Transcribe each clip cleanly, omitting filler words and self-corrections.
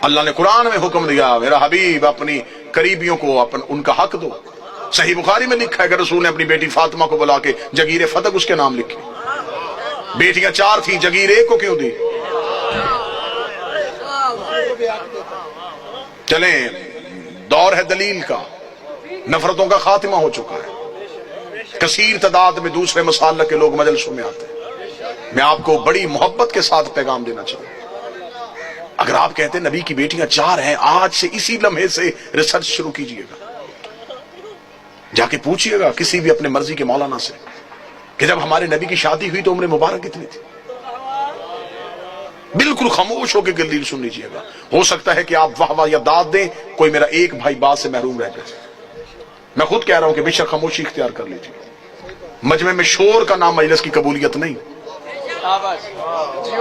اللہ نے قرآن میں حکم دیا میرا حبیب اپنی قریبیوں کو ان کا حق دو. صحیح بخاری میں لکھا ہے کہ رسول نے اپنی بیٹی فاطمہ کو بلا کے جگیر فتق اس کے نام لکھی. بیٹیاں 4 تھیں، جگیر 1 کو کیوں دی؟ چلیں، دور ہے دلیل کا، نفرتوں کا خاتمہ ہو چکا ہے، کثیر تعداد میں دوسرے مسالک کے لوگ مجلسوں میں آتے ہیں. میں آپ کو بڑی محبت کے ساتھ پیغام دینا چاہوں گا، اگر آپ کہتے ہیں نبی کی بیٹیاں 4 ہیں، آج سے اسی لمحے سے ریسرچ شروع کیجئے گا، جا کے پوچھئے گا کسی بھی اپنے مرضی کے مولانا سے کہ جب ہمارے نبی کی شادی ہوئی تو عمر مبارک کتنی تھی. بالکل خاموش ہو کے دلیل سن لیجئے گا. ہو سکتا ہے کہ آپ واہ واہ یا داد دیں، کوئی میرا ایک بھائی بات سے محروم رہ جائے. میں خود کہہ رہا ہوں کہ بے شک خاموشی اختیار کر لیجئے. مجمع میں شور کا نام مجلس کی قبولیت نہیں.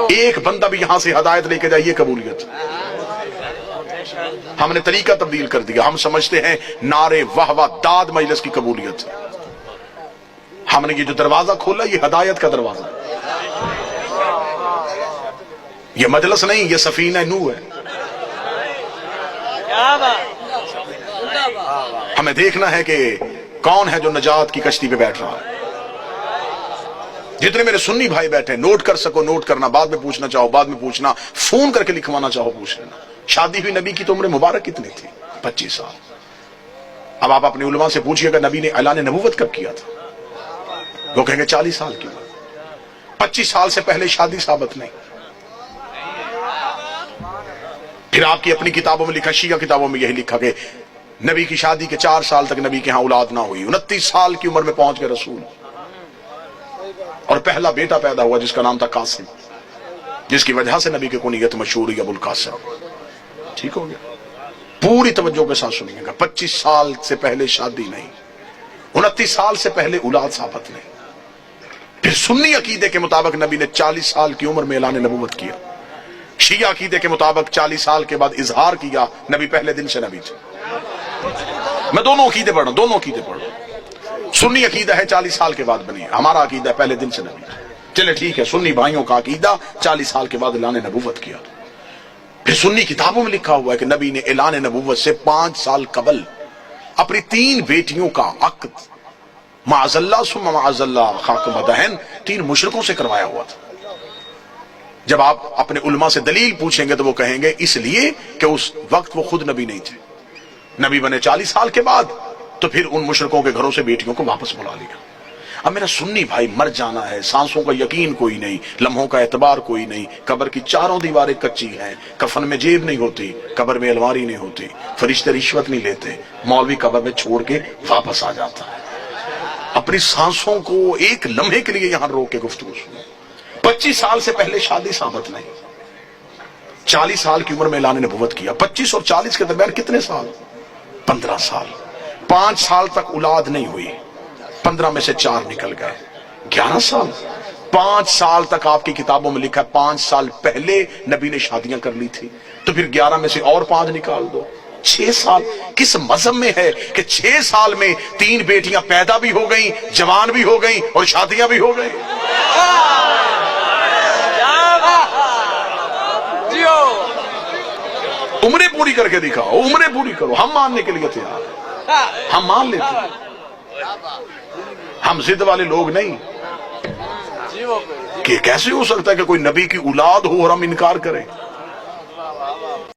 ایک بندہ بھی یہاں سے ہدایت لے کے جائے، یہ قبولیت. ہم نے طریقہ تبدیل کر دیا، ہم سمجھتے ہیں نعرے واہ واہ داد مجلس کی قبولیت. ہم نے یہ جو دروازہ کھولا یہ ہدایت کا دروازہ ہے، یہ مجلس نہیں، یہ سفینہ نوح ہے. ہمیں دیکھنا ہے کہ کون ہے جو نجات کی کشتی پہ بیٹھ رہا ہے. جتنے میرے سنی بھائی بیٹھے ہیں، نوٹ کر سکو نوٹ کرنا، بعد میں پوچھنا چاہو بعد میں پوچھنا، فون کر کے لکھوانا چاہو پوچھ لینا. شادی ہوئی نبی کی تو عمر مبارک کتنی تھی؟ 25 سال. اب آپ اپنے علماء سے پوچھئے گا نبی نے اعلان نبوت کب کیا تھا؟ وہ کہیں گے 40 سال کی عمر. 25 سال سے پہلے شادی ثابت نہیں. پھر آپ کی اپنی کتابوں میں لکھا، شیعہ کتابوں میں یہی لکھا کہ نبی کی شادی کے 4 سال تک نبی کے ہاں اولاد نہ ہوئی. 29 سال کی عمر میں پہنچ گئے رسول، اور پہلا بیٹا پیدا ہوا جس کا نام تھا قاسم، جس کی وجہ سے نبی کی کنیت مشہور ہوئی ابو القاسم. ٹھیک ہو گیا؟ پوری توجہ کے ساتھ سنیے گا. 25 سال سے پہلے شادی نہیں، 29 سال سے پہلے اولاد ثابت نہیں. پھر سنی عقیدے کے مطابق نبی نے 40 سال کی عمر میں اعلان نبوت کیا. شیعہ عقیدے کے مطابق 40 سال کے بعد اظہار کیا، نبی پہلے دن سے نبی تھے. میں دونوں عقیدے پڑھ رہا ہوں، دونوں عقیدے پڑھ رہا ہوں. سنی عقیدہ ہے 40 سال کے بعد بنی، ہمارا عقیدہ ہے پہلے دن سے نبی تھے. چلے ٹھیک ہے، سنی بھائیوں کا عقیدہ 40 سال کے بعد اعلان نبوت کیا. پھر سنی کتابوں میں لکھا ہوا ہے کہ نبی نے اعلان نبوت سے 5 سال قبل اپنی 3 بیٹیوں کا عقد معاذ اللہ ثم معاذ اللہ خاک مدہن 3 مشرکوں سے کروایا ہوا تھا. جب آپ اپنے علماء سے دلیل پوچھیں گے تو وہ کہیں گے اس لیے کہ اس وقت وہ خود نبی نہیں تھے، نبی بنے 40 سال کے بعد، تو پھر ان مشرکوں کے گھروں سے بیٹیوں کو واپس بلا لیا. اب میرا سنی بھائی مر جانا ہے، سانسوں کا یقین کوئی نہیں، لمحوں کا اعتبار کوئی نہیں، قبر کی 4 دیواریں کچی ہیں، کفن میں جیب نہیں ہوتی، قبر میں الماری نہیں ہوتی، فرشتے رشوت نہیں لیتے، مولوی قبر میں چھوڑ کے واپس آ جاتا ہے. اپنی سانسوں کو ایک لمحے کے لیے یہاں روک کے گفتگو سنو. 25 سال سے پہلے شادی ثابت نہیں، 40 سال کی عمر میں اعلان نبوت کیا. 25 اور 40 کے درمیان کتنے سال؟ 15 سال. 5 سال تک اولاد نہیں ہوئی، 15 میں سے 4 نکل گئے، 11 سال. 5 سال تک آپ کی کتابوں میں لکھا ہے 5 سال پہلے نبی نے شادیاں کر لی تھی، تو پھر 11 میں سے اور 5 نکال دو، 6 سال. کس مذہب میں ہے کہ 6 سال میں 3 بیٹیاں پیدا بھی ہو گئیں، جوان بھی ہو گئیں اور شادیاں بھی ہو گئیں؟ عمریں پوری کر کے دکھاؤ، عمریں پوری کرو، ہم ماننے کے لیے تیار ہیں، ہم مان لیتے ہیں. ہم ضد والے لوگ نہیں کہ کیسے ہو سکتا ہے کہ کوئی نبی کی اولاد ہو اور ہم انکار کریں.